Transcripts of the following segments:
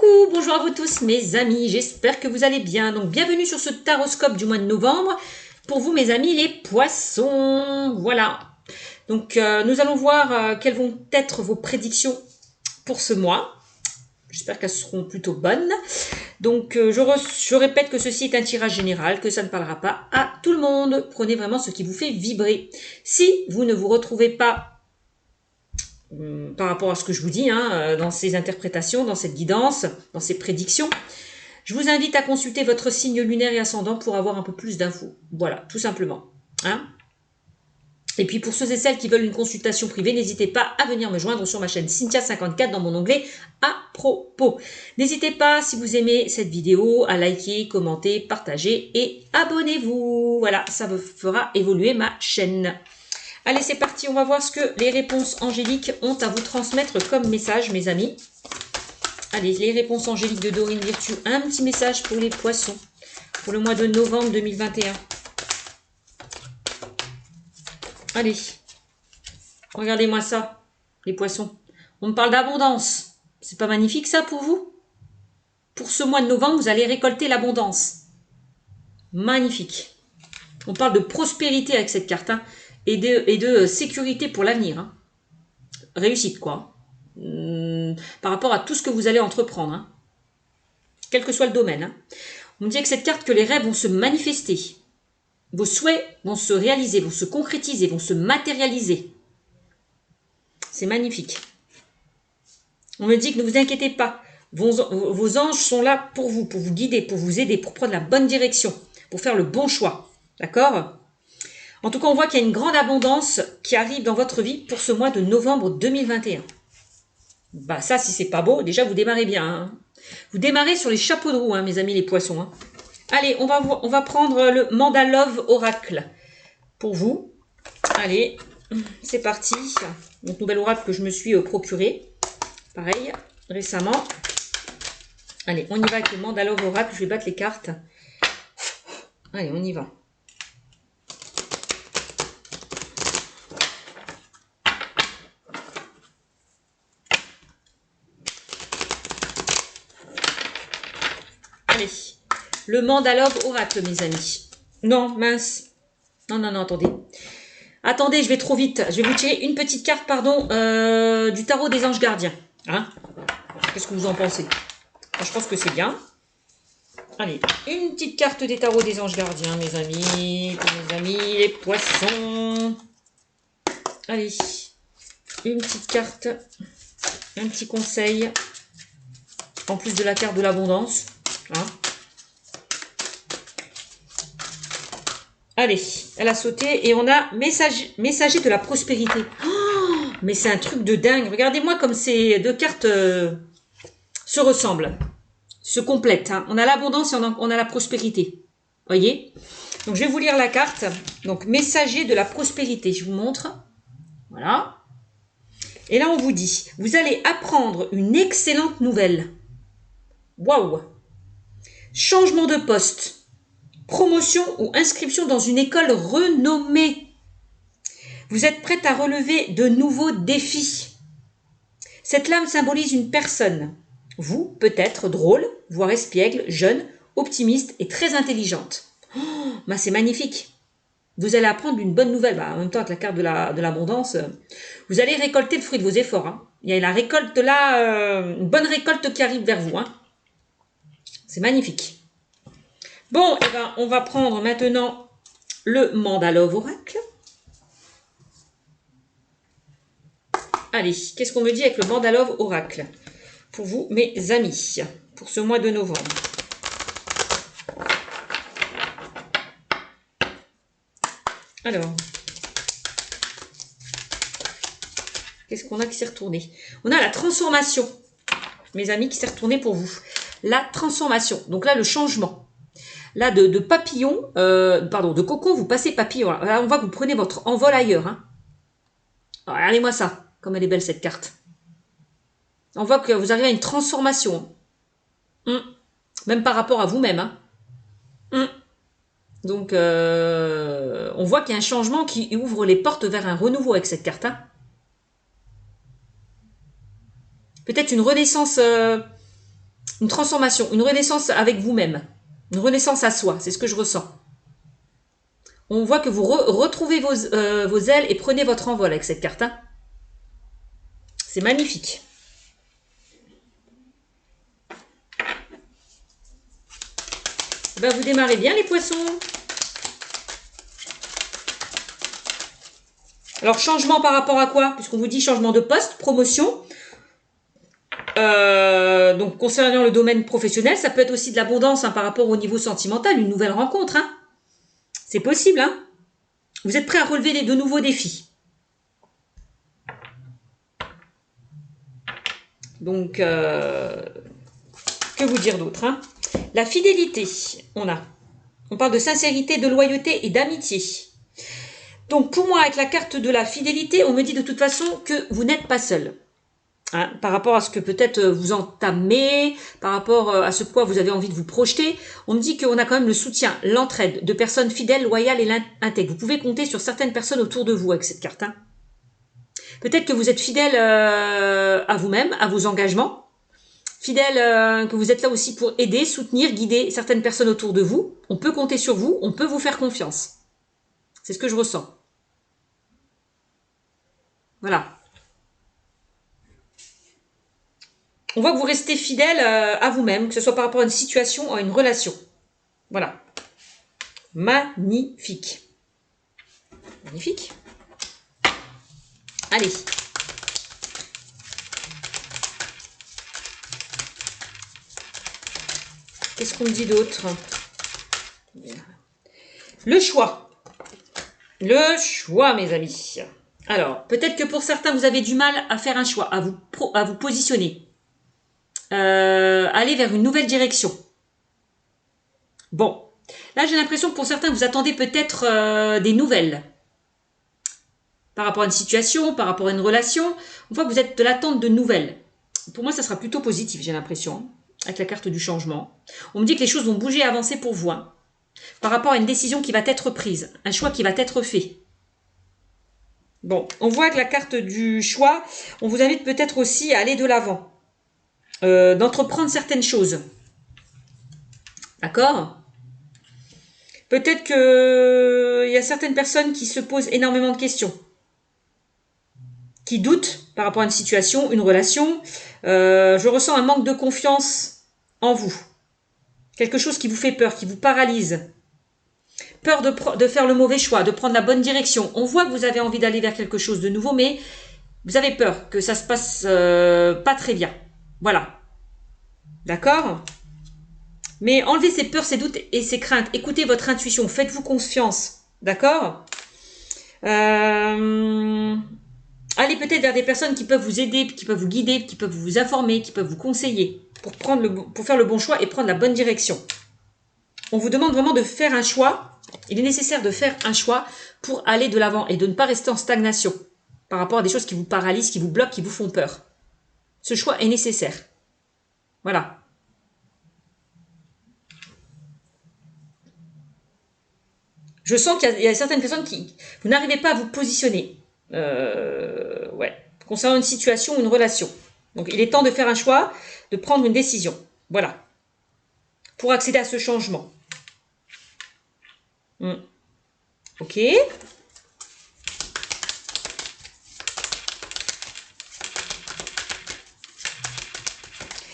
Coucou, bonjour à vous tous mes amis, j'espère que vous allez bien. Donc bienvenue sur ce taroscope du mois de novembre. Pour vous mes amis les poissons, voilà. Donc nous allons voir quelles vont être vos prédictions pour ce mois. J'espère qu'elles seront plutôt bonnes. Donc je répète que ceci est un tirage général, que ça ne parlera pas à tout le monde. Prenez vraiment ce qui vous fait vibrer. Si vous ne vous retrouvez pas par rapport à ce que je vous dis, dans ces interprétations, dans cette guidance, dans ces prédictions, je vous invite à consulter votre signe lunaire et ascendant pour avoir un peu plus d'infos. Voilà, tout simplement. Et puis pour ceux et celles qui veulent une consultation privée, n'hésitez pas à venir me joindre sur ma chaîne Cynthia54 dans mon onglet à propos. N'hésitez pas, si vous aimez cette vidéo, à liker, commenter, partager et abonnez-vous. Voilà, ça vous fera évoluer ma chaîne. Allez, c'est parti, on va voir ce que les réponses angéliques ont à vous transmettre comme message, mes amis. Allez, les réponses angéliques de Dorine Virtue, un petit message pour les poissons, pour le mois de novembre 2021. Allez, regardez-moi ça, les poissons. On me parle d'abondance. C'est pas magnifique ça pour vous? Pour ce mois de novembre, vous allez récolter l'abondance. Magnifique. On parle de prospérité avec cette carte, et de sécurité pour l'avenir. Réussite, quoi. Par rapport à tout ce que vous allez entreprendre. Quel que soit le domaine. On me dit avec cette carte que les rêves vont se manifester. Vos souhaits vont se réaliser, vont se concrétiser, vont se matérialiser. C'est magnifique. On me dit que ne vous inquiétez pas. Vos anges sont là pour vous guider, pour vous aider, pour prendre la bonne direction, pour faire le bon choix. D'accord ? En tout cas, on voit qu'il y a une grande abondance qui arrive dans votre vie pour ce mois de novembre 2021. Bah ça, si c'est pas beau, déjà vous démarrez bien. Vous démarrez sur les chapeaux de roue, mes amis les poissons. Allez, on va prendre le Mandalove Oracle pour vous. Allez, c'est parti. Donc, nouvel oracle que je me suis procuré. Pareil, récemment. Allez, on y va avec le Mandalove Oracle. Je vais battre les cartes. Allez, on y va. Allez, le Mandalove Oracle, mes amis. Non, mince. Non, attendez. Attendez, je vais trop vite. Je vais vous tirer une petite carte, du tarot des anges gardiens. Qu'est-ce que vous en pensez? Je pense que c'est bien. Allez, une petite carte des tarots des anges gardiens, mes amis. Mes amis, les poissons. Allez, une petite carte. Un petit conseil. En plus de la carte de l'abondance. Allez, elle a sauté et on a messager de la prospérité. Oh, mais c'est un truc de dingue. Regardez-moi comme ces deux cartes se ressemblent, se complètent. On a l'abondance et on a la prospérité. Voyez? Donc je vais vous lire la carte. Donc messager de la prospérité, je vous montre. Voilà. Et là on vous dit, vous allez apprendre une excellente nouvelle. Waouh! Changement de poste, promotion ou inscription dans une école renommée. Vous êtes prête à relever de nouveaux défis. Cette lame symbolise une personne. Vous, peut-être drôle, voire espiègle, jeune, optimiste et très intelligente. Oh, c'est magnifique. Vous allez apprendre une bonne nouvelle. En même temps, avec la carte de l'abondance, vous allez récolter le fruit de vos efforts. Il y a la récolte là, une bonne récolte qui arrive vers vous. C'est magnifique. Bon, on va prendre maintenant le Mandalove Oracle. Allez, qu'est-ce qu'on me dit avec le Mandalove Oracle? Pour vous, mes amis, pour ce mois de novembre. Alors, qu'est-ce qu'on a qui s'est retourné? On a la transformation, mes amis, qui s'est retournée pour vous. La transformation, donc là, le changement. Là, de papillon, de cocon, vous passez papillon. Là, on voit que vous prenez votre envol ailleurs. Alors, regardez-moi ça, comme elle est belle cette carte. On voit que vous arrivez à une transformation. Même par rapport à vous-même. Donc, on voit qu'il y a un changement qui ouvre les portes vers un renouveau avec cette carte. Peut-être une renaissance Une transformation, une renaissance avec vous-même. Une renaissance à soi, c'est ce que je ressens. On voit que vous retrouvez vos ailes et prenez votre envol avec cette carte. Hein. C'est magnifique. Ben, vous démarrez bien les poissons. Alors, changement par rapport à quoi? Puisqu'on vous dit changement de poste, promotion. Donc, concernant le domaine professionnel, ça peut être aussi de l'abondance hein, par rapport au niveau sentimental, une nouvelle rencontre. Hein. C'est possible. Hein. Vous êtes prêt à relever de nouveaux défis. Donc, que vous dire d'autre hein? La fidélité, on parle de sincérité, de loyauté et d'amitié. Donc, pour moi, avec la carte de la fidélité, on me dit de toute façon que vous n'êtes pas seul. Hein, par rapport à ce que peut-être vous entamez, par rapport à ce quoi vous avez envie de vous projeter, on me dit qu'on a quand même le soutien, l'entraide de personnes fidèles, loyales et intègres. Vous pouvez compter sur certaines personnes autour de vous avec cette carte. Hein. Peut-être que vous êtes fidèle à vous-même, à vos engagements, fidèle que vous êtes là aussi pour aider, soutenir, guider certaines personnes autour de vous. On peut compter sur vous, on peut vous faire confiance. C'est ce que je ressens. Voilà. On voit que vous restez fidèle à vous-même, que ce soit par rapport à une situation ou à une relation. Voilà. Magnifique. Magnifique. Allez. Qu'est-ce qu'on me dit d'autre? Le choix. Le choix, mes amis. Alors, peut-être que pour certains, vous avez du mal à faire un choix, à vous positionner. Aller vers une nouvelle direction. Bon, là j'ai l'impression que pour certains vous attendez peut-être des nouvelles par rapport à une situation, par rapport à une relation. On voit que vous êtes de l'attente de nouvelles. Pour moi ça sera plutôt positif, j'ai l'impression, avec la carte du changement. On me dit que les choses vont bouger et avancer pour vous, hein, par rapport à une décision qui va être prise, un choix qui va être fait. Bon, on voit que la carte du choix, on vous invite peut-être aussi à aller de l'avant. D'entreprendre certaines choses. D'accord? Peut-être qu'il y a certaines personnes qui se posent énormément de questions. Qui doutent par rapport à une situation, une relation. Je ressens un manque de confiance en vous. Quelque chose qui vous fait peur, qui vous paralyse. Peur de faire le mauvais choix, de prendre la bonne direction. On voit que vous avez envie d'aller vers quelque chose de nouveau, mais vous avez peur que ça se passe pas très bien. Voilà. D'accord? Mais enlevez ces peurs, ces doutes et ces craintes. Écoutez votre intuition. Faites-vous confiance. D'accord? Allez peut-être vers des personnes qui peuvent vous aider, qui peuvent vous guider, qui peuvent vous informer, qui peuvent vous conseiller pour faire le bon choix et prendre la bonne direction. On vous demande vraiment de faire un choix. Il est nécessaire de faire un choix pour aller de l'avant et de ne pas rester en stagnation par rapport à des choses qui vous paralysent, qui vous bloquent, qui vous font peur. Ce choix est nécessaire. Voilà. Je sens qu'il y a certaines personnes qui... Vous n'arrivez pas à vous positionner. Ouais. Concernant une situation ou une relation. Donc, il est temps de faire un choix, de prendre une décision. Voilà. Pour accéder à ce changement. Ok.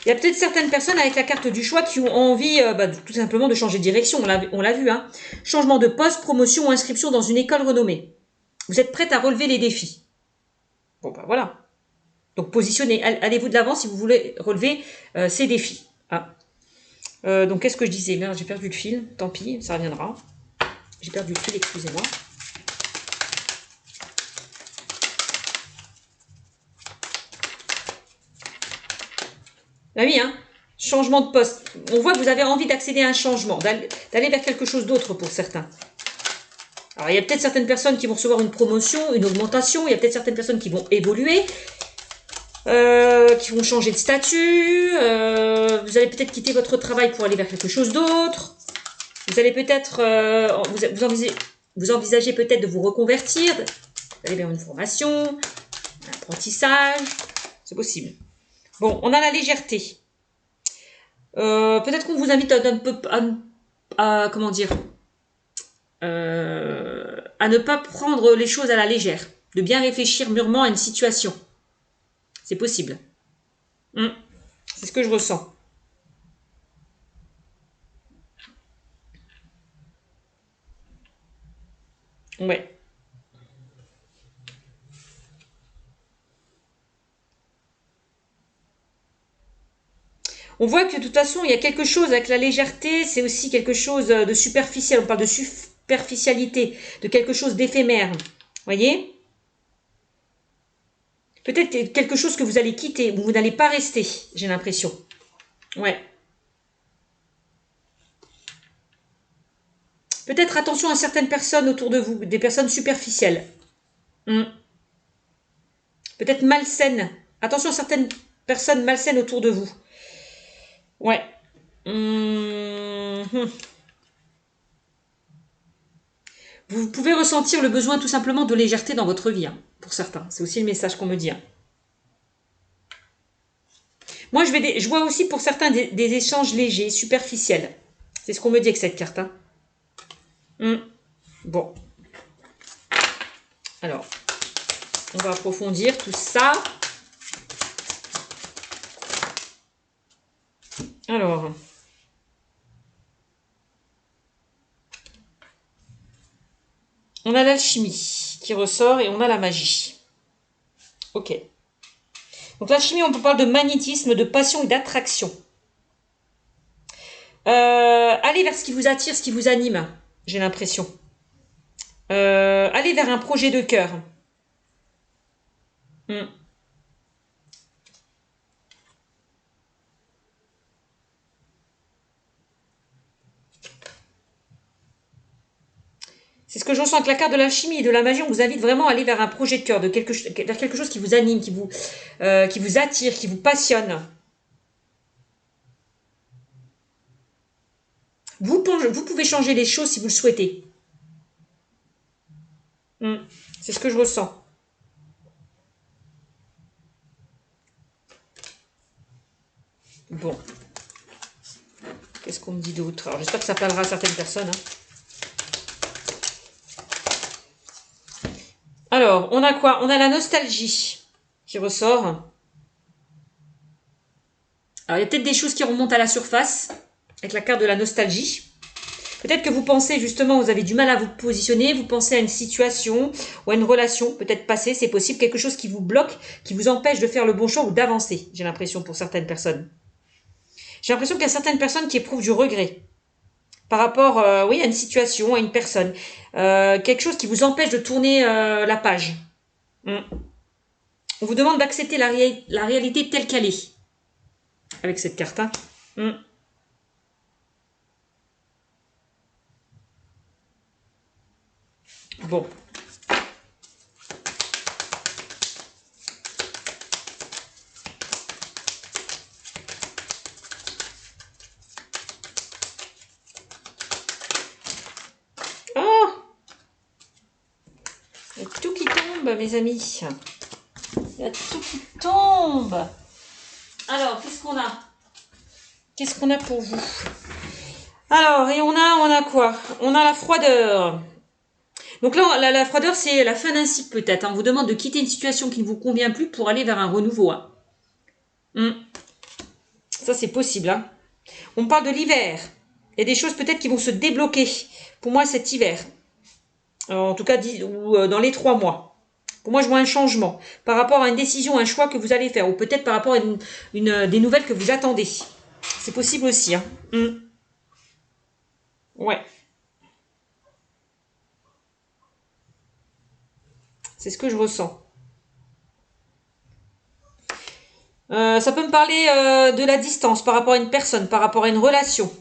Il y a peut-être certaines personnes avec la carte du choix qui ont envie tout simplement de changer de direction. On l'a vu. Hein. Changement de poste, promotion ou inscription dans une école renommée. Vous êtes prête à relever les défis. Bon, ben voilà. Donc, positionnez. Allez-vous de l'avant si vous voulez relever ces défis. Ah. Donc, qu'est-ce que je disais? Merde, j'ai perdu le fil. Tant pis, ça reviendra. J'ai perdu le fil, excusez-moi. Ah oui, hein. Changement de poste. On voit que vous avez envie d'accéder à un changement, d'aller vers quelque chose d'autre pour certains. Alors, il y a peut-être certaines personnes qui vont recevoir une promotion, une augmentation. Il y a peut-être certaines personnes qui vont évoluer, qui vont changer de statut. Vous allez peut-être quitter votre travail pour aller vers quelque chose d'autre. Vous allez peut-être... vous envisagez peut-être de vous reconvertir, d'aller vers une formation, un apprentissage. C'est possible. Bon, on a la légèreté. Peut-être qu'on vous invite comment dire, à ne pas prendre les choses à la légère, de bien réfléchir mûrement à une situation. C'est possible. C'est ce que je ressens. Ouais. On voit que de toute façon, il y a quelque chose avec la légèreté, c'est aussi quelque chose de superficiel. On parle de superficialité, de quelque chose d'éphémère. Voyez? Peut-être quelque chose que vous allez quitter, ou vous n'allez pas rester, j'ai l'impression. Ouais. Peut-être attention à certaines personnes autour de vous, des personnes superficielles. Peut-être malsaines. Attention à certaines personnes malsaines autour de vous. Ouais. Vous pouvez ressentir le besoin tout simplement de légèreté dans votre vie, hein, pour certains. C'est aussi le message qu'on me dit. Hein. Moi, je vois aussi pour certains des échanges légers, superficiels. C'est ce qu'on me dit avec cette carte. Hein. Bon. Alors, on va approfondir tout ça. Alors, on a l'alchimie qui ressort et on a la magie. Ok. Donc l'alchimie, on parle de magnétisme, de passion et d'attraction. Allez vers ce qui vous attire, ce qui vous anime, j'ai l'impression. Allez vers un projet de cœur. C'est ce que je ressens avec la carte de l'alchimie et de la magie. On vous invite vraiment à aller vers un projet de cœur, vers quelque chose qui vous anime, qui vous attire, qui vous passionne. Vous pouvez changer les choses si vous le souhaitez. C'est ce que je ressens. Bon. Qu'est-ce qu'on me dit d'autre? Alors j'espère que ça parlera à certaines personnes. Hein. Alors, on a quoi? On a la nostalgie qui ressort. Alors, il y a peut-être des choses qui remontent à la surface avec la carte de la nostalgie. Peut-être que vous pensez justement, vous avez du mal à vous positionner, vous pensez à une situation ou à une relation peut-être passée, c'est possible, quelque chose qui vous bloque, qui vous empêche de faire le bon choix ou d'avancer, j'ai l'impression pour certaines personnes. J'ai l'impression qu'il y a certaines personnes qui éprouvent du regret par rapport oui, à une situation, à une personne. Quelque chose qui vous empêche de tourner la page. On vous demande d'accepter la réalité telle qu'elle est. Avec cette carte. Hein. Bon. Oh, il y a tout qui tombe, mes amis. Il y a tout qui tombe. Alors, qu'est-ce qu'on a? Qu'est-ce qu'on a pour vous? Alors, et on a quoi? On a la froideur. Donc là, la froideur, c'est la fin d'un cycle peut-être. Hein. On vous demande de quitter une situation qui ne vous convient plus pour aller vers un renouveau. Hein. Ça, c'est possible. Hein. On parle de l'hiver. Il y a des choses peut-être qui vont se débloquer. Pour moi, cet hiver. En tout cas, dans les 3 mois. Pour moi, je vois un changement par rapport à une décision, un choix que vous allez faire. Ou peut-être par rapport à des nouvelles que vous attendez. C'est possible aussi. Hein. Ouais. C'est ce que je ressens. Ça peut me parler de la distance par rapport à une personne, par rapport à une relation.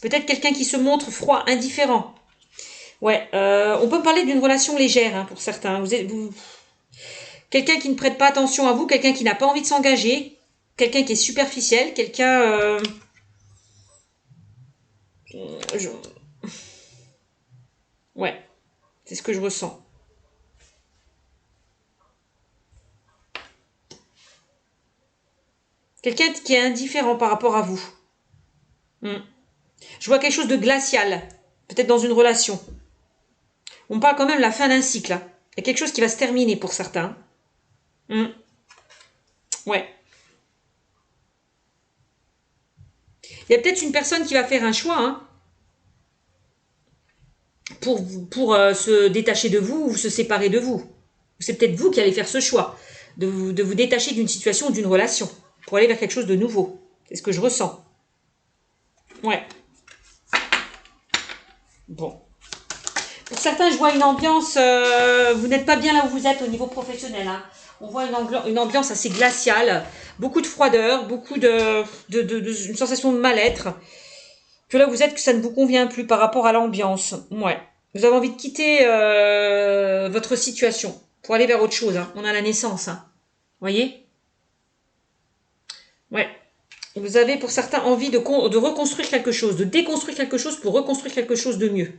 Peut-être quelqu'un qui se montre froid, indifférent. Ouais, on peut me parler d'une relation légère hein, pour certains. Quelqu'un qui ne prête pas attention à vous, quelqu'un qui n'a pas envie de s'engager, quelqu'un qui est superficiel, quelqu'un... je- Ouais, c'est ce que je ressens. Quelqu'un qui est indifférent par rapport à vous. Je vois quelque chose de glacial. Peut-être dans une relation. On parle quand même de la fin d'un cycle. Hein. Il y a quelque chose qui va se terminer pour certains. Ouais. Il y a peut-être une personne qui va faire un choix hein, pour se détacher de vous ou se séparer de vous. C'est peut-être vous qui allez faire ce choix de vous détacher d'une situation ou d'une relation pour aller vers quelque chose de nouveau. C'est ce que je ressens. Ouais. Bon. Pour certains, je vois une ambiance... vous n'êtes pas bien là où vous êtes au niveau professionnel. Hein. On voit une ambiance assez glaciale. Beaucoup de froideur, beaucoup une sensation de mal-être. Que là où vous êtes, que ça ne vous convient plus par rapport à l'ambiance. Ouais. Vous avez envie de quitter votre situation pour aller vers autre chose. Hein. On a la naissance. Hein. Voyez? Ouais. Vous avez pour certains envie de reconstruire quelque chose, de déconstruire quelque chose pour reconstruire quelque chose de mieux.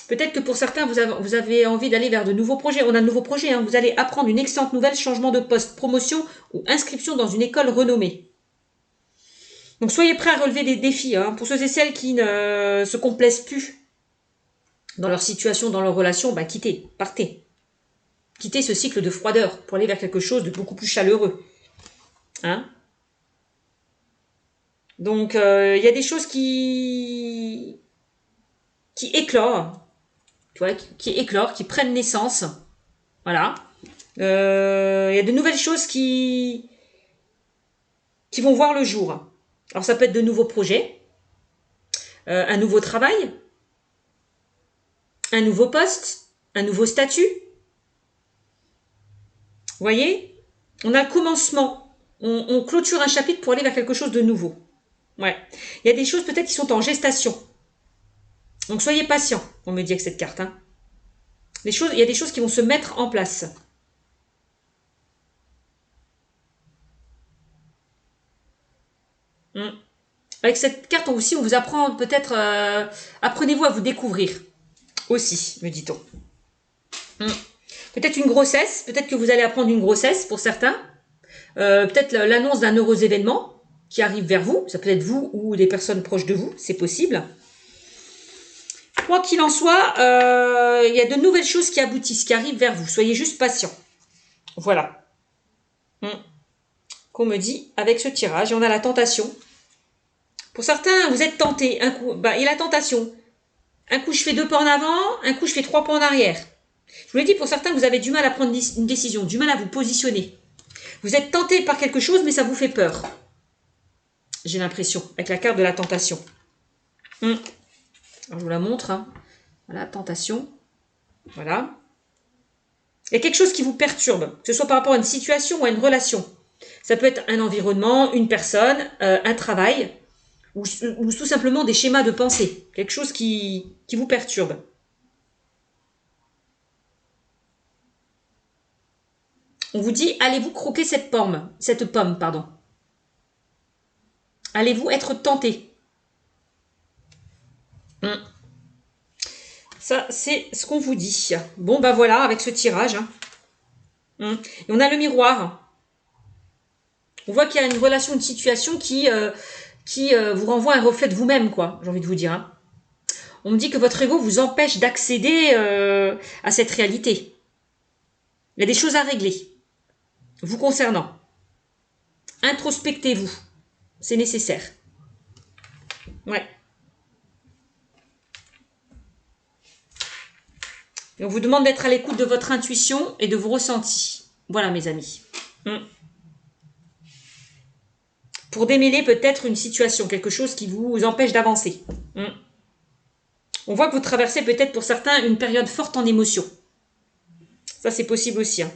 Peut-être que pour certains, vous avez envie d'aller vers de nouveaux projets. On a de nouveaux projets. Hein. Vous allez apprendre une excellente nouvelle, changement de poste, promotion ou inscription dans une école renommée. Donc soyez prêts à relever des défis. Hein. Pour ceux et celles qui ne se complaisent plus dans leur situation, dans leur relation, bah, quittez, partez. Quittez ce cycle de froideur pour aller vers quelque chose de beaucoup plus chaleureux. Hein? Donc il y a des choses qui éclorent. Tu vois, qui éclorent, qui prennent naissance. Voilà. Il y a de nouvelles choses qui vont voir le jour. Alors ça peut être de nouveaux projets, un nouveau travail, un nouveau poste, un nouveau statut. Vous voyez? On a le commencement. On clôture un chapitre pour aller vers quelque chose de nouveau. Ouais. Il y a des choses peut-être qui sont en gestation. Donc soyez patient, on me dit avec cette carte. Hein. Il y a des choses qui vont se mettre en place. Avec cette carte aussi, on vous apprend peut-être... apprenez-vous à vous découvrir. Aussi, me dit-on. Peut-être une grossesse. Peut-être que vous allez apprendre une grossesse pour certains. Peut-être l'annonce d'un heureux événement qui arrive vers vous. Ça peut être vous ou des personnes proches de vous. C'est possible. Quoi qu'il en soit, il y a de nouvelles choses qui aboutissent, qui arrivent vers vous. Soyez juste patient. Voilà. Qu'on me dit avec ce tirage. Et on a la tentation. Pour certains, vous êtes tentés. Un coup, il y a la tentation. Un coup, je fais 2 pas en avant. Un coup, je fais 3 pas en arrière. Je vous l'ai dit, pour certains, vous avez du mal à prendre une décision. Du mal à vous positionner. Vous êtes tenté par quelque chose, mais ça vous fait peur. J'ai l'impression. Avec la carte de la tentation. Alors, je vous la montre. Hein. Voilà, tentation. Voilà. Il y a quelque chose qui vous perturbe, que ce soit par rapport à une situation ou à une relation. Ça peut être un environnement, une personne, un travail, ou tout simplement des schémas de pensée. Quelque chose qui vous perturbe. On vous dit, allez-vous croquer cette pomme, pardon. Allez-vous être tenté. Ça, c'est ce qu'on vous dit. Bon, ben voilà, avec ce tirage. Et on a le miroir. On voit qu'il y a une relation, une situation qui vous renvoie un reflet de vous-même, quoi. J'ai envie de vous dire. Hein. On me dit que votre ego vous empêche d'accéder à cette réalité. Il y a des choses à régler. Vous concernant. Introspectez-vous. C'est nécessaire. Ouais. Et on vous demande d'être à l'écoute de votre intuition et de vos ressentis. Voilà, mes amis. Pour démêler peut-être une situation, quelque chose qui vous empêche d'avancer. On voit que vous traversez peut-être pour certains une période forte en émotion. Ça, c'est possible aussi. Hein.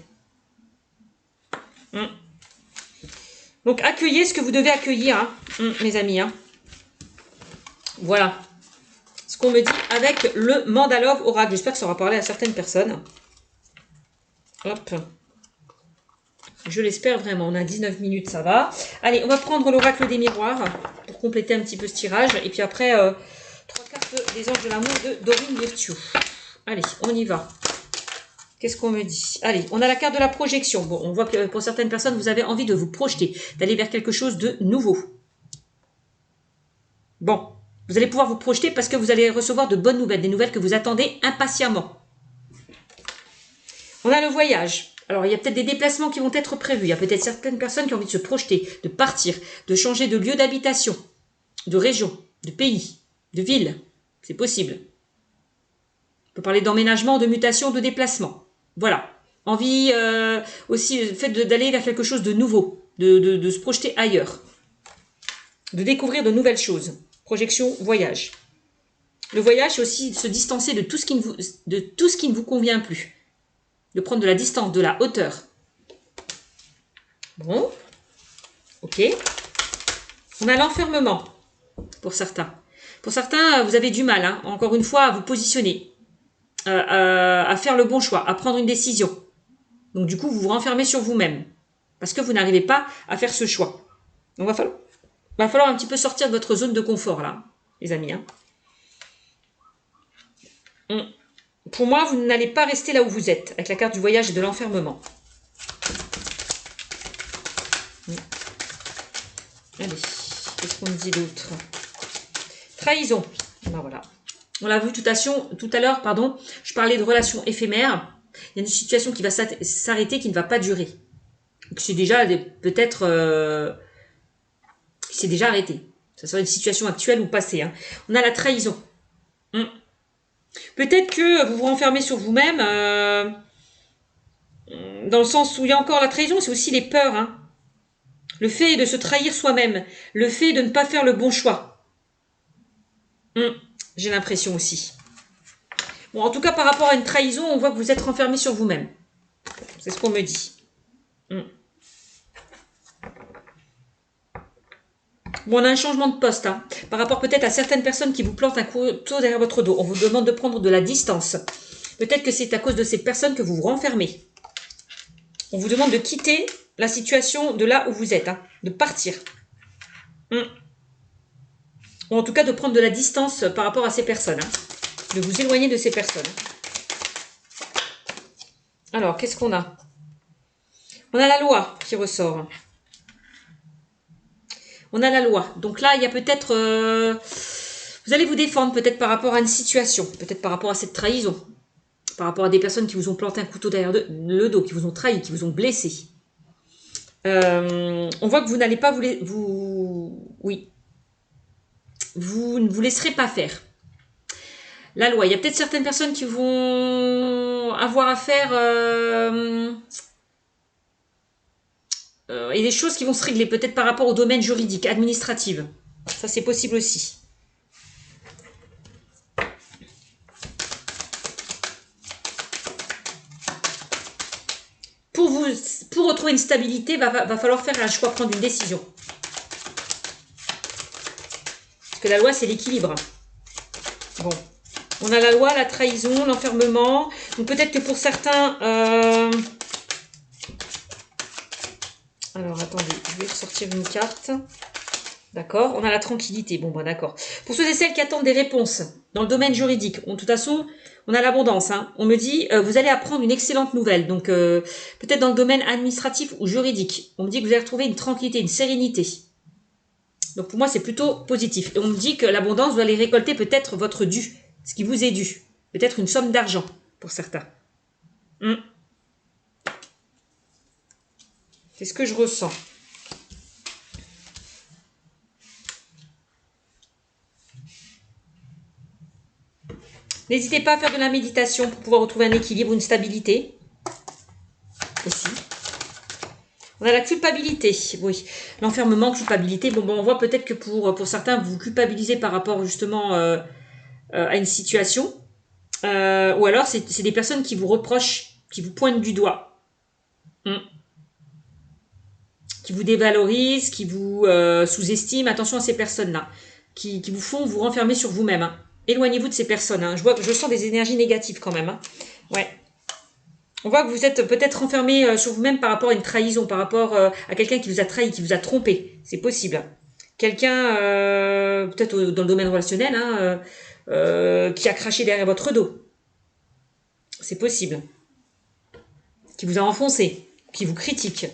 Donc, accueillez ce que vous devez accueillir, hein, mes amis. Hein. Voilà. Ce qu'on me dit avec le Mandalove Oracle. J'espère que ça aura parlé à certaines personnes. Hop. Je l'espère vraiment. On a 19 minutes, ça va. Allez, on va prendre l'oracle des miroirs pour compléter un petit peu ce tirage. Et puis après, 3 cartes des anges de l'amour de Dorine Virtue. Allez, on y va. Qu'est-ce qu'on me dit? Allez, on a la carte de la projection. Bon, on voit que pour certaines personnes, vous avez envie de vous projeter, d'aller vers quelque chose de nouveau. Bon, vous allez pouvoir vous projeter parce que vous allez recevoir de bonnes nouvelles, des nouvelles que vous attendez impatiemment. On a le voyage. Alors, il y a peut-être des déplacements qui vont être prévus. Il y a peut-être certaines personnes qui ont envie de se projeter, de partir, de changer de lieu d'habitation, de région, de pays, de ville. C'est possible. On peut parler d'emménagement, de mutation, de déplacement. Voilà. Envie aussi, le fait d'aller vers quelque chose de nouveau, de se projeter ailleurs, de découvrir de nouvelles choses. Projection, voyage. Le voyage, c'est aussi se distancer de tout ce qui ne vous convient plus. De prendre de la distance, de la hauteur. Bon. Ok. On a l'enfermement, pour certains. Pour certains, vous avez du mal, hein, encore une fois, à vous positionner, à faire le bon choix, à prendre une décision. Donc du coup, vous vous renfermez sur vous-même, parce que vous n'arrivez pas à faire ce choix. Donc va falloir un petit peu sortir de votre zone de confort, là, les amis. Hein. Pour moi, vous n'allez pas rester là où vous êtes, avec la carte du voyage et de l'enfermement. Allez, qu'est-ce qu'on me dit d'autre? Trahison. Ben voilà. On l'a vu tout à l'heure, pardon. Je parlais de relations éphémères. Il y a une situation qui va s'arrêter, qui ne va pas durer. C'est déjà peut-être... c'est déjà arrêté. Ça sera une situation actuelle ou passée. Hein. On a la trahison. Peut-être que vous vous renfermez sur vous-même, dans le sens où il y a encore la trahison, c'est aussi les peurs. Hein. Le fait de se trahir soi-même, le fait de ne pas faire le bon choix. J'ai l'impression aussi. Bon, en tout cas, par rapport à une trahison, on voit que vous êtes renfermé sur vous-même. C'est ce qu'on me dit. Bon, on a un changement de poste, hein, par rapport peut-être à certaines personnes qui vous plantent un couteau derrière votre dos. On vous demande de prendre de la distance. Peut-être que c'est à cause de ces personnes que vous vous renfermez. On vous demande de quitter la situation de là où vous êtes, hein, de partir. Ou en tout cas de prendre de la distance par rapport à ces personnes. Hein, de vous éloigner de ces personnes. Alors, qu'est-ce qu'on a? On a la loi qui ressort. On a la loi. Donc là, il y a peut-être... vous allez vous défendre peut-être par rapport à une situation. Peut-être par rapport à cette trahison. Par rapport à des personnes qui vous ont planté un couteau derrière le dos, qui vous ont trahi, qui vous ont blessé. On voit que vous n'allez pas oui. Vous ne vous laisserez pas faire. La loi. Il y a peut-être certaines personnes qui vont avoir à faire... et des choses qui vont se régler peut-être par rapport au domaine juridique, administratif. Ça, c'est possible aussi. Pour retrouver une stabilité, va falloir faire un choix, prendre une décision. Parce que la loi, c'est l'équilibre. Bon. On a la loi, la trahison, l'enfermement. Donc peut-être que pour certains... Alors, attendez, je vais sortir une carte. D'accord, on a la tranquillité. Bon, bah d'accord. Pour ceux et celles qui attendent des réponses dans le domaine juridique, de toute façon, on a l'abondance. Hein. On me dit, vous allez apprendre une excellente nouvelle. Donc, peut-être dans le domaine administratif ou juridique. On me dit que vous allez retrouver une tranquillité, une sérénité. Donc, pour moi, c'est plutôt positif. Et on me dit que l'abondance, vous allez récolter peut-être votre dû, ce qui vous est dû. Peut-être une somme d'argent, pour certains. C'est ce que je ressens. N'hésitez pas à faire de la méditation pour pouvoir retrouver un équilibre, une stabilité. Aussi. On a la culpabilité. Oui, l'enfermement, culpabilité. Bon, on voit peut-être que pour certains, vous culpabilisez par rapport justement à une situation. Ou alors, c'est des personnes qui vous reprochent, qui vous pointent du doigt. Qui vous dévalorisent, qui vous sous-estiment. Attention à ces personnes-là. Qui vous font vous renfermer sur vous-même. Hein. Éloignez-vous de ces personnes. Hein. Je sens des énergies négatives quand même. Hein. Ouais. On voit que vous êtes peut-être renfermé sur vous-même par rapport à une trahison, par rapport à quelqu'un qui vous a trahi, qui vous a trompé. C'est possible. Quelqu'un, peut-être dans le domaine relationnel, hein, qui a craché derrière votre dos. C'est possible. qui vous a enfoncé, qui vous critique.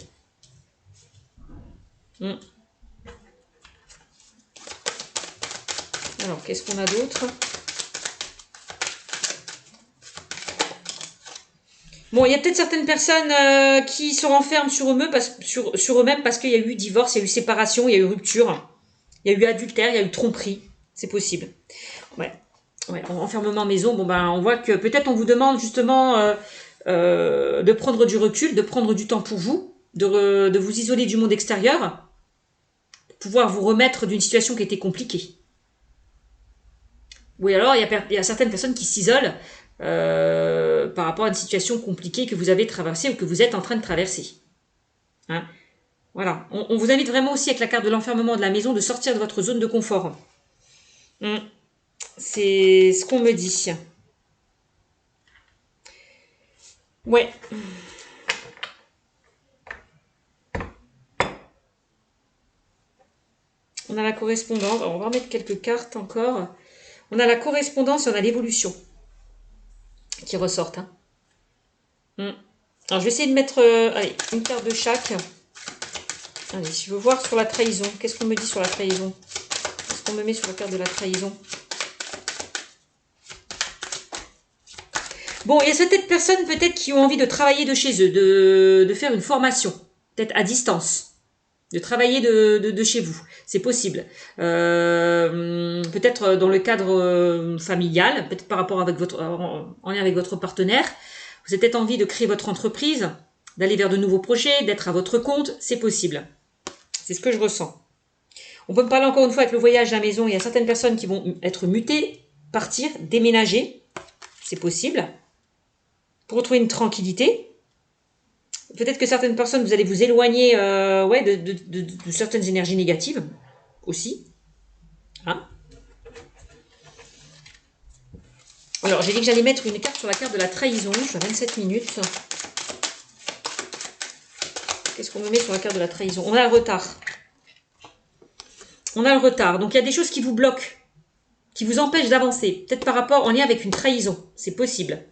Alors, qu'est-ce qu'on a d'autre? Bon, il y a peut-être certaines personnes qui se renferment sur eux-mêmes parce qu'il y a eu divorce, il y a eu séparation, il y a eu rupture, il y a eu adultère, il y a eu tromperie. C'est possible. Ouais, enfermement maison, bon ben on voit que peut-être on vous demande justement de prendre du recul, de prendre du temps pour vous, de vous isoler du monde extérieur, pour pouvoir vous remettre d'une situation qui était compliquée. Oui, alors il y a certaines personnes qui s'isolent par rapport à une situation compliquée que vous avez traversée ou que vous êtes en train de traverser. Hein, voilà, on vous invite vraiment aussi avec la carte de l'enfermement de la maison de sortir de votre zone de confort. C'est ce qu'on me dit. Ouais. On a la correspondance. Alors, on va remettre quelques cartes encore. On a la correspondance et on a l'évolution qui ressortent. Alors, je vais essayer de mettre allez, une carte de chaque. Allez, je veux voir sur la trahison. Qu'est-ce qu'on me dit sur la trahison? Qu'est-ce qu'on me met sur la carte de la trahison? Bon, il y a certaines personnes peut-être qui ont envie de travailler de chez eux, de faire une formation, peut-être à distance. De travailler de chez vous, c'est possible. Peut-être dans le cadre familial, peut-être par rapport avec en lien avec votre partenaire. Vous avez peut-être envie de créer votre entreprise, d'aller vers de nouveaux projets, d'être à votre compte, c'est possible. C'est ce que je ressens. On peut me parler encore une fois avec le voyage à la maison. Il y a certaines personnes qui vont être mutées, partir, déménager, c'est possible. Pour retrouver une tranquillité. Peut-être que certaines personnes, vous allez vous éloigner de certaines énergies négatives aussi. Hein? Alors, j'ai dit que j'allais mettre une carte sur la carte de la trahison. Je suis à 27 minutes. Qu'est-ce qu'on me met sur la carte de la trahison? On a le retard. On a le retard. Donc, il y a des choses qui vous bloquent, qui vous empêchent d'avancer. Peut-être par rapport en lien avec une trahison. C'est possible.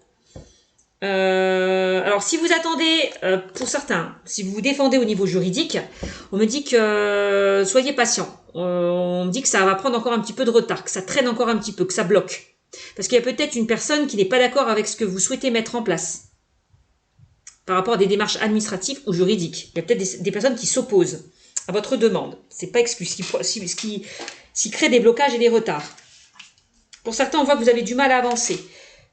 Alors, si vous attendez, pour certains, si vous vous défendez au niveau juridique, on me dit que soyez patient. On me dit que ça va prendre encore un petit peu de retard, que ça traîne encore un petit peu, que ça bloque. Parce qu'il y a peut-être une personne qui n'est pas d'accord avec ce que vous souhaitez mettre en place par rapport à des démarches administratives ou juridiques. Il y a peut-être des personnes qui s'opposent à votre demande. C'est pas exclu, ce qui crée des blocages et des retards. Pour certains, on voit que vous avez du mal à avancer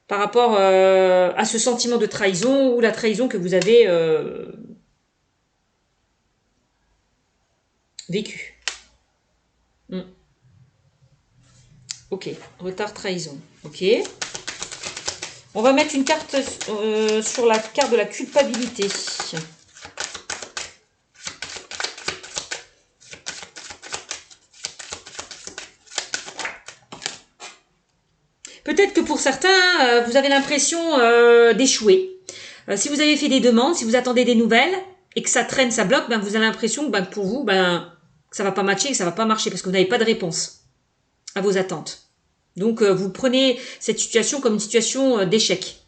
par rapport à ce sentiment de trahison ou la trahison que vous avez vécu. Ok, retard, trahison. Ok. On va mettre une carte sur la carte de la culpabilité. Peut-être que pour certains, vous avez l'impression d'échouer. Si vous avez fait des demandes, si vous attendez des nouvelles et que ça traîne, ça bloque, ben vous avez l'impression que pour vous, que ça va pas matcher, que ça va pas marcher parce que vous n'avez pas de réponse à vos attentes. Donc, vous prenez cette situation comme une situation d'échec.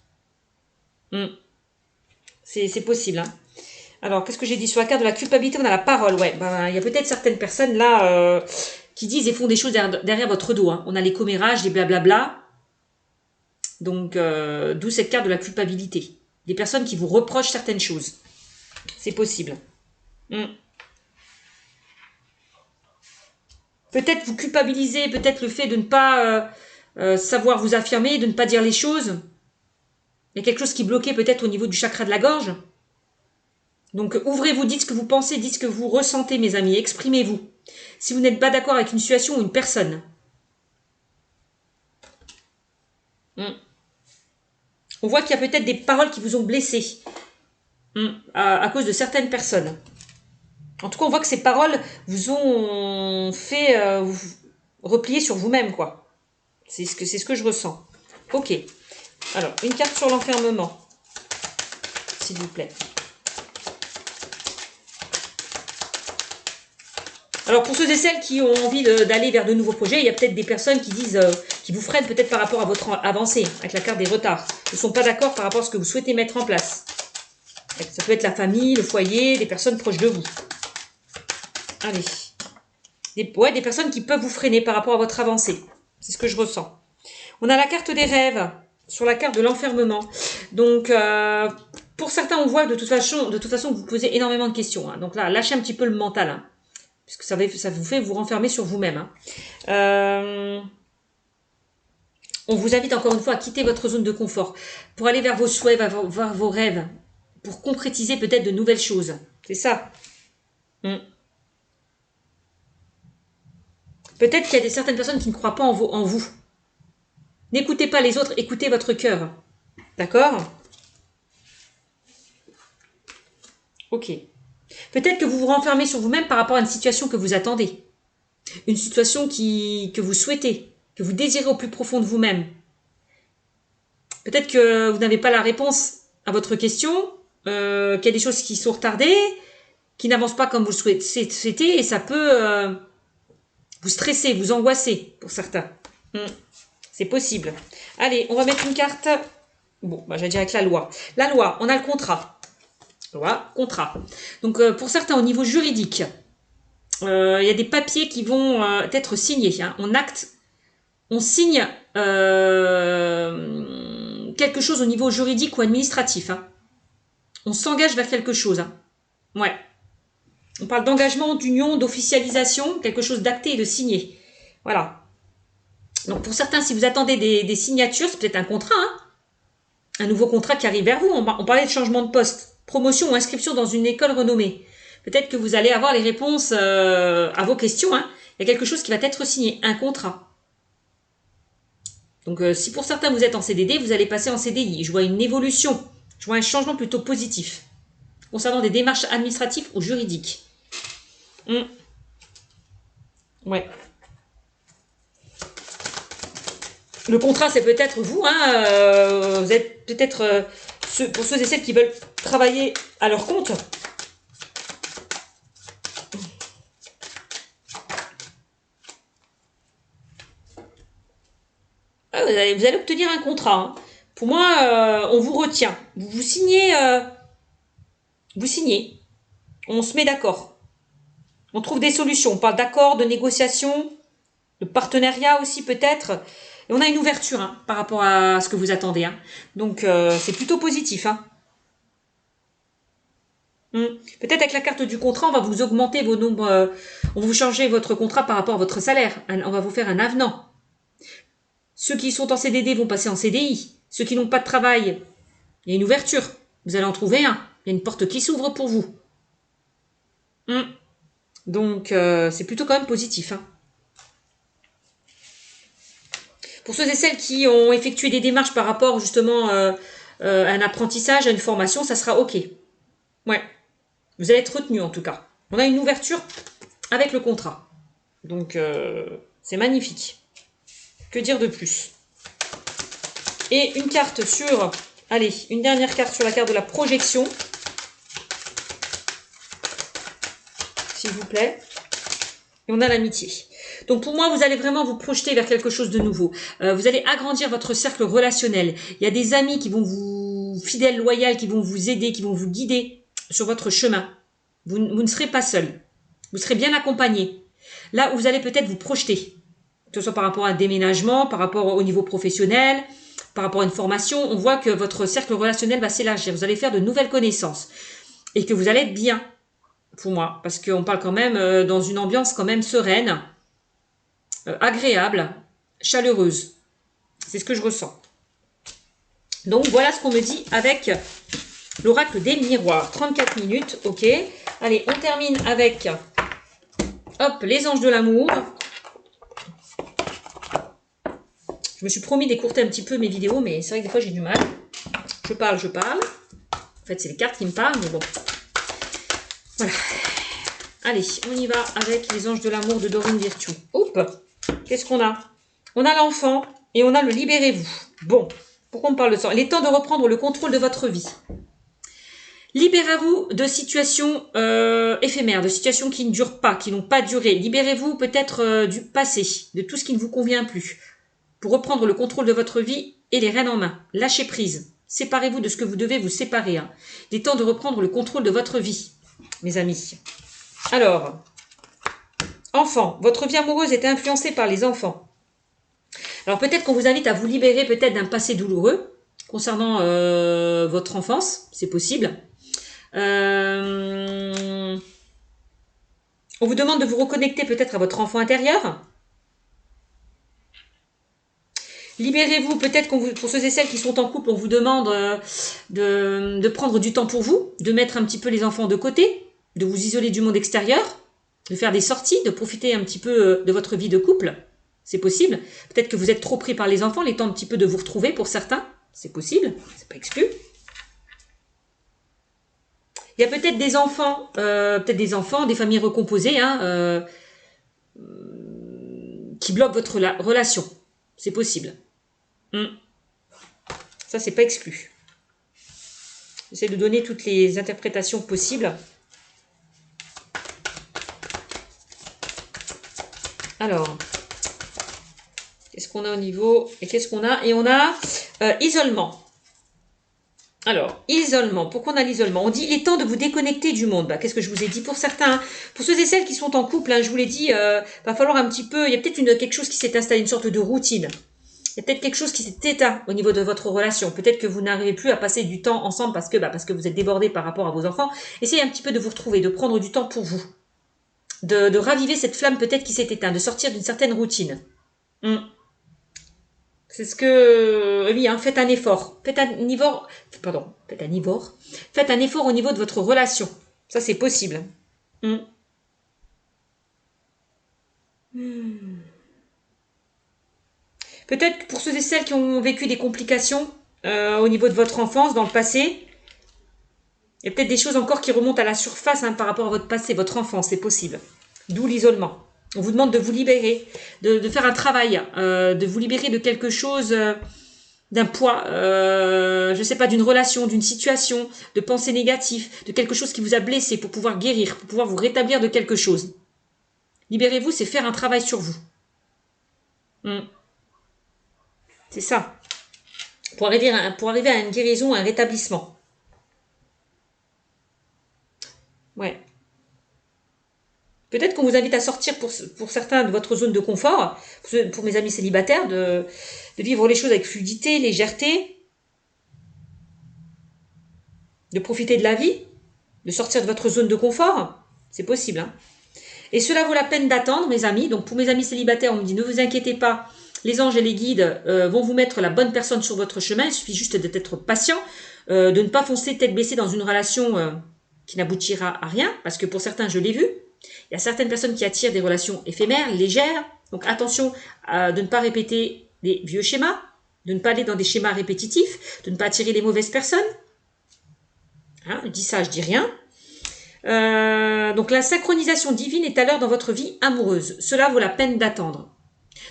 C'est possible. Hein. Alors, qu'est-ce que j'ai dit sur la carte de la culpabilité? On a la parole. Ouais, il y a peut-être certaines personnes là qui disent et font des choses derrière votre dos. Hein. On a les commérages, les blablabla. Donc, d'où cette carte de la culpabilité. Des personnes qui vous reprochent certaines choses. C'est possible. Peut-être vous culpabilisez, peut-être le fait de ne pas savoir vous affirmer, de ne pas dire les choses. Il y a quelque chose qui bloquait peut-être au niveau du chakra de la gorge. Donc, ouvrez-vous, dites ce que vous pensez, dites ce que vous ressentez, mes amis. Exprimez-vous. Si vous n'êtes pas d'accord avec une situation ou une personne. On voit qu'il y a peut-être des paroles qui vous ont blessé à cause de certaines personnes. En tout cas, on voit que ces paroles vous ont fait replier sur vous-même, quoi. C'est ce que je ressens. Ok. Alors, une carte sur l'enfermement, s'il vous plaît. Alors, pour ceux et celles qui ont envie d'aller vers de nouveaux projets, il y a peut-être des personnes qui disent, qui vous freinent peut-être par rapport à votre avancée, avec la carte des retards. Ils ne sont pas d'accord par rapport à ce que vous souhaitez mettre en place. Ça peut être la famille, le foyer, des personnes proches de vous. Allez. Des personnes qui peuvent vous freiner par rapport à votre avancée. C'est ce que je ressens. On a la carte des rêves sur la carte de l'enfermement. Donc, pour certains, on voit que de toute façon, vous posez énormément de questions. Hein. Donc là, lâchez un petit peu le mental. Hein, puisque ça vous fait vous renfermer sur vous-même. Hein. On vous invite encore une fois à quitter votre zone de confort pour aller vers vos souhaits, vers vos rêves, pour concrétiser peut-être de nouvelles choses. C'est ça. Peut-être qu'il y a certaines personnes qui ne croient pas en vous. N'écoutez pas les autres, écoutez votre cœur. D'accord? Ok. Peut-être que vous vous renfermez sur vous-même par rapport à une situation que vous attendez. Une situation que vous souhaitez, que vous désirez au plus profond de vous-même. Peut-être que vous n'avez pas la réponse à votre question, qu'il y a des choses qui sont retardées, qui n'avancent pas comme vous le souhaitez, et ça peut vous stresser, vous angoisser pour certains. C'est possible. Allez, on va mettre une carte. Bon, j'allais dire avec la loi. La loi, on a le contrat. Loi, contrat. Donc, pour certains, au niveau juridique, il y a des papiers qui vont être signés. Hein. On signe quelque chose au niveau juridique ou administratif. Hein. On s'engage vers quelque chose. Hein. Ouais. On parle d'engagement, d'union, d'officialisation, quelque chose d'acté et de signé. Voilà. Donc pour certains, si vous attendez des signatures, c'est peut-être un contrat. Hein. Un nouveau contrat qui arrive vers vous. On parlait de changement de poste, promotion ou inscription dans une école renommée. Peut-être que vous allez avoir les réponses à vos questions. Hein. Il y a quelque chose qui va être signé, un contrat. Donc si pour certains vous êtes en CDD, vous allez passer en CDI. Je vois une évolution, je vois un changement plutôt positif concernant des démarches administratives ou juridiques. Ouais. Le contrat, c'est peut-être vous. Hein, vous êtes peut-être pour ceux et celles qui veulent travailler à leur compte. Vous allez obtenir un contrat. Hein. Pour moi, on vous retient. Vous signez. Vous signez. On se met d'accord. On trouve des solutions. On parle d'accord, de négociation, de partenariat aussi peut-être. Et on a une ouverture hein, par rapport à ce que vous attendez. Hein. Donc, c'est plutôt positif. Hein. Peut-être avec la carte du contrat, on va vous augmenter vos nombres. On va vous changer votre contrat par rapport à votre salaire. On va vous faire un avenant. Ceux qui sont en CDD vont passer en CDI. Ceux qui n'ont pas de travail, il y a une ouverture. Vous allez en trouver un. Il y a une porte qui s'ouvre pour vous. Donc, c'est plutôt quand même positif. Hein. Pour ceux et celles qui ont effectué des démarches par rapport justement à un apprentissage, à une formation, ça sera OK. Ouais. Vous allez être retenu en tout cas. On a une ouverture avec le contrat. Donc, c'est magnifique. Que dire de plus? Et une carte sur... Allez, une dernière carte sur la carte de la projection. S'il vous plaît. Et on a l'amitié. Donc pour moi, vous allez vraiment vous projeter vers quelque chose de nouveau. Vous allez agrandir votre cercle relationnel. Il y a des amis qui vont vous... fidèles, loyaux, qui vont vous aider, qui vont vous guider sur votre chemin. Vous ne serez pas seul. Vous serez bien accompagné. Là où vous allez peut-être vous projeter. Que ce soit par rapport à un déménagement, par rapport au niveau professionnel, par rapport à une formation, on voit que votre cercle relationnel va s'élargir. Vous allez faire de nouvelles connaissances. Et que vous allez être bien, pour moi. Parce qu'on parle quand même dans une ambiance quand même sereine, agréable, chaleureuse. C'est ce que je ressens. Donc voilà ce qu'on me dit avec l'oracle des miroirs. 34 minutes, ok. Allez, on termine avec, hop, les anges de l'amour. Je me suis promis d'écourter un petit peu mes vidéos, mais c'est vrai que des fois j'ai du mal. Je parle. En fait, c'est les cartes qui me parlent, mais bon. Voilà. Allez, on y va avec les anges de l'amour de Dorine Virtue. Hop, qu'est-ce qu'on a? On a l'enfant et on a le libérez-vous. Bon, pourquoi on parle de ça? Il est temps de reprendre le contrôle de votre vie. Libérez-vous de situations éphémères, de situations qui ne durent pas, qui n'ont pas duré. Libérez-vous peut-être du passé, de tout ce qui ne vous convient plus. Pour reprendre le contrôle de votre vie et les rênes en main. Lâchez prise. Séparez-vous de ce que vous devez vous séparer. Hein. Il est temps de reprendre le contrôle de votre vie, mes amis. Alors, enfants, votre vie amoureuse est influencée par les enfants. Alors peut-être qu'on vous invite à vous libérer peut-être d'un passé douloureux concernant votre enfance, c'est possible. On vous demande de vous reconnecter peut-être à votre enfant intérieur. Libérez-vous, peut-être pour ceux et celles qui sont en couple, on vous demande de prendre du temps pour vous, de mettre un petit peu les enfants de côté, de vous isoler du monde extérieur, de faire des sorties, de profiter un petit peu de votre vie de couple. C'est possible. Peut-être que vous êtes trop pris par les enfants, il est temps un petit peu de vous retrouver pour certains. C'est possible, c'est pas exclu. Il y a peut-être des enfants, des familles recomposées, hein, qui bloquent votre relation. C'est possible. Ça, c'est pas exclu. J'essaie de donner toutes les interprétations possibles. Alors, qu'est-ce qu'on a au niveau? Et qu'est-ce qu'on a? Et on a isolement. Alors, isolement. Pourquoi on a l'isolement? On dit, il est temps de vous déconnecter du monde. Bah, qu'est-ce que je vous ai dit pour certains? Pour ceux et celles qui sont en couple, hein, je vous l'ai dit, va falloir un petit peu... Il y a peut-être quelque chose qui s'est installé, une sorte de routine. Il y a peut-être quelque chose qui s'est éteint au niveau de votre relation. Peut-être que vous n'arrivez plus à passer du temps ensemble parce que vous êtes débordés par rapport à vos enfants. Essayez un petit peu de vous retrouver, de prendre du temps pour vous. De raviver cette flamme peut-être qui s'est éteinte, de sortir d'une certaine routine. C'est ce que... Oui, hein, faites un effort. Faites un effort au niveau de votre relation. Ça, c'est possible. Peut-être pour ceux et celles qui ont vécu des complications au niveau de votre enfance, dans le passé, il y a peut-être des choses encore qui remontent à la surface hein, par rapport à votre passé, votre enfance, c'est possible. D'où l'isolement. On vous demande de vous libérer, de faire un travail, de vous libérer de quelque chose, d'un poids, je ne sais pas, d'une relation, d'une situation, de pensées négatives, de quelque chose qui vous a blessé pour pouvoir guérir, pour pouvoir vous rétablir de quelque chose. Libérez-vous, c'est faire un travail sur vous. C'est ça. Pour arriver à une guérison, à un rétablissement. Ouais. Peut-être qu'on vous invite à sortir pour certains de votre zone de confort, pour mes amis célibataires, de vivre les choses avec fluidité, légèreté, de profiter de la vie, de sortir de votre zone de confort. C'est possible. Hein. Et cela vaut la peine d'attendre, mes amis. Donc pour mes amis célibataires, on me dit ne vous inquiétez pas, les anges et les guides vont vous mettre la bonne personne sur votre chemin. Il suffit juste d'être patient, de ne pas foncer tête baissée dans une relation qui n'aboutira à rien, parce que pour certains, je l'ai vu, il y a certaines personnes qui attirent des relations éphémères, légères. Donc attention de ne pas répéter des vieux schémas, de ne pas aller dans des schémas répétitifs, de ne pas attirer les mauvaises personnes. Hein, je dis ça, je dis rien. Donc la synchronisation divine est à l'heure dans votre vie amoureuse. Cela vaut la peine d'attendre.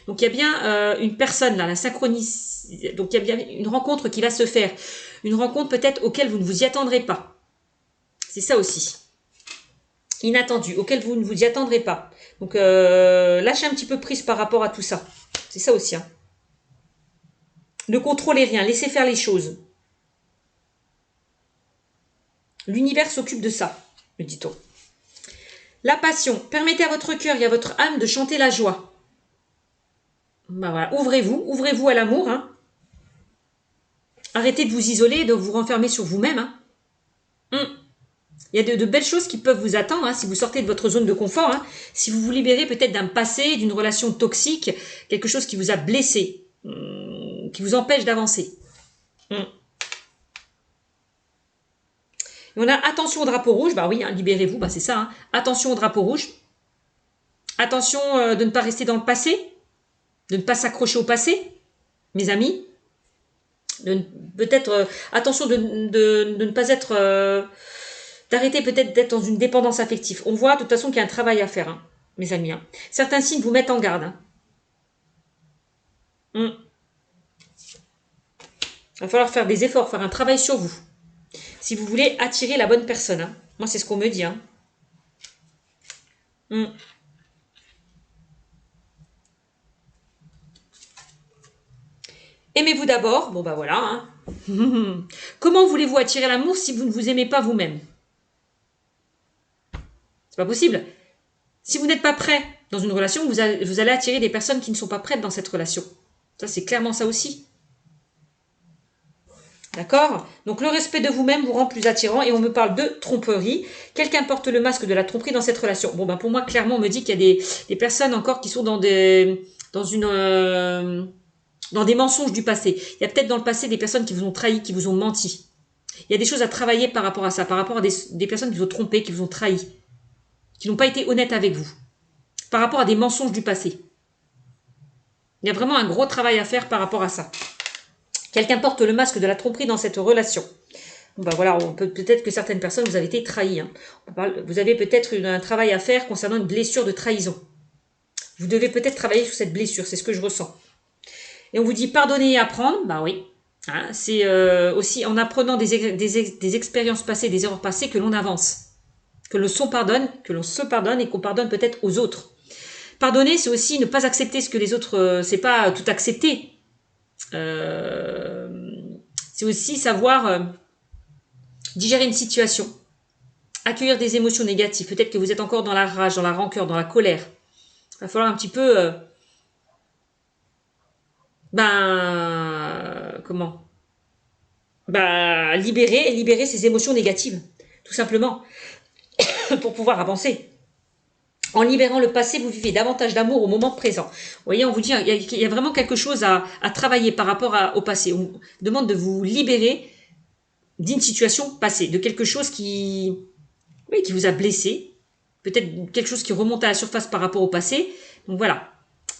Donc il y a bien une personne là, donc il y a bien une rencontre qui va se faire. Une rencontre peut-être auquel vous ne vous y attendrez pas. C'est ça aussi. Inattendu, auquel vous ne vous y attendrez pas. Donc lâchez un petit peu prise par rapport à tout ça. C'est ça aussi. Hein. Ne contrôlez rien, laissez faire les choses. L'univers s'occupe de ça, me dit-on. La passion. Permettez à votre cœur et à votre âme de chanter la joie. Ben voilà. Ouvrez-vous à l'amour. Hein. Arrêtez de vous isoler, de vous renfermer sur vous-même. Hein. Il y a de belles choses qui peuvent vous attendre hein, si vous sortez de votre zone de confort. Hein, si vous vous libérez peut-être d'un passé, d'une relation toxique, quelque chose qui vous a blessé, qui vous empêche d'avancer. On a attention au drapeau rouge. Bah oui, hein, libérez-vous, bah c'est ça. Hein. Attention au drapeau rouge. Attention de ne pas rester dans le passé, de ne pas s'accrocher au passé, mes amis. Peut-être attention de ne pas être... d'arrêter peut-être d'être dans une dépendance affective. On voit de toute façon qu'il y a un travail à faire, hein, mes amis. Hein. Certains signes vous mettent en garde. Hein. Il va falloir faire des efforts, faire un travail sur vous. Si vous voulez attirer la bonne personne. Hein. Moi, c'est ce qu'on me dit. Hein. Aimez-vous d'abord. Bon, bah voilà. Hein. Comment voulez-vous attirer l'amour si vous ne vous aimez pas vous-même? C'est pas possible. Si vous n'êtes pas prêt dans une relation, vous allez attirer des personnes qui ne sont pas prêtes dans cette relation. Ça, c'est clairement ça aussi. D'accord? Donc le respect de vous-même vous rend plus attirant et on me parle de tromperie. Quelqu'un porte le masque de la tromperie dans cette relation. Bon, ben pour moi, clairement, on me dit qu'il y a des personnes encore qui sont dans des mensonges du passé. Il y a peut-être dans le passé des personnes qui vous ont trahi, qui vous ont menti. Il y a des choses à travailler par rapport à ça, par rapport à des personnes qui vous ont trompé, qui vous ont trahi, qui n'ont pas été honnêtes avec vous, par rapport à des mensonges du passé. Il y a vraiment un gros travail à faire par rapport à ça. Quelqu'un porte le masque de la tromperie dans cette relation. Bon ben voilà, peut-être que certaines personnes, vous avez été trahies. Hein. Vous avez peut-être un travail à faire concernant une blessure de trahison. Vous devez peut-être travailler sur cette blessure, c'est ce que je ressens. Et on vous dit pardonner et apprendre, bah oui. Hein, c'est aussi en apprenant des expériences passées, des erreurs passées que l'on avance. Que l'on se pardonne et qu'on pardonne peut-être aux autres. Pardonner, c'est aussi ne pas accepter ce que les autres... c'est pas tout accepter. C'est aussi savoir digérer une situation, accueillir des émotions négatives. Peut-être que vous êtes encore dans la rage, dans la rancœur, dans la colère. Il va falloir un petit peu... libérer ces émotions négatives, tout simplement, pour pouvoir avancer. En libérant le passé, vous vivez davantage d'amour au moment présent. Vous voyez, on vous dit, il y a vraiment quelque chose à travailler par rapport au passé. On demande de vous libérer d'une situation passée, de quelque chose qui vous a blessé, peut-être quelque chose qui remonte à la surface par rapport au passé. Donc voilà,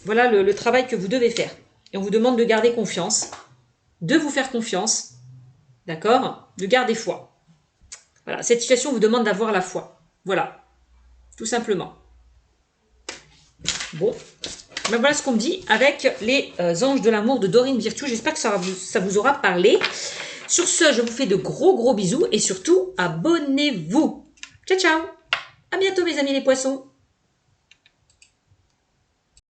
voilà le travail que vous devez faire. Et on vous demande de garder confiance, de vous faire confiance, d'accord, de garder foi. Voilà, cette situation vous demande d'avoir la foi. Voilà, tout simplement. Bon, ben voilà ce qu'on me dit avec les anges de l'amour de Dorine Virtue. J'espère que ça vous aura parlé. Sur ce, je vous fais de gros bisous et surtout, abonnez-vous. Ciao, ciao. À bientôt mes amis les poissons.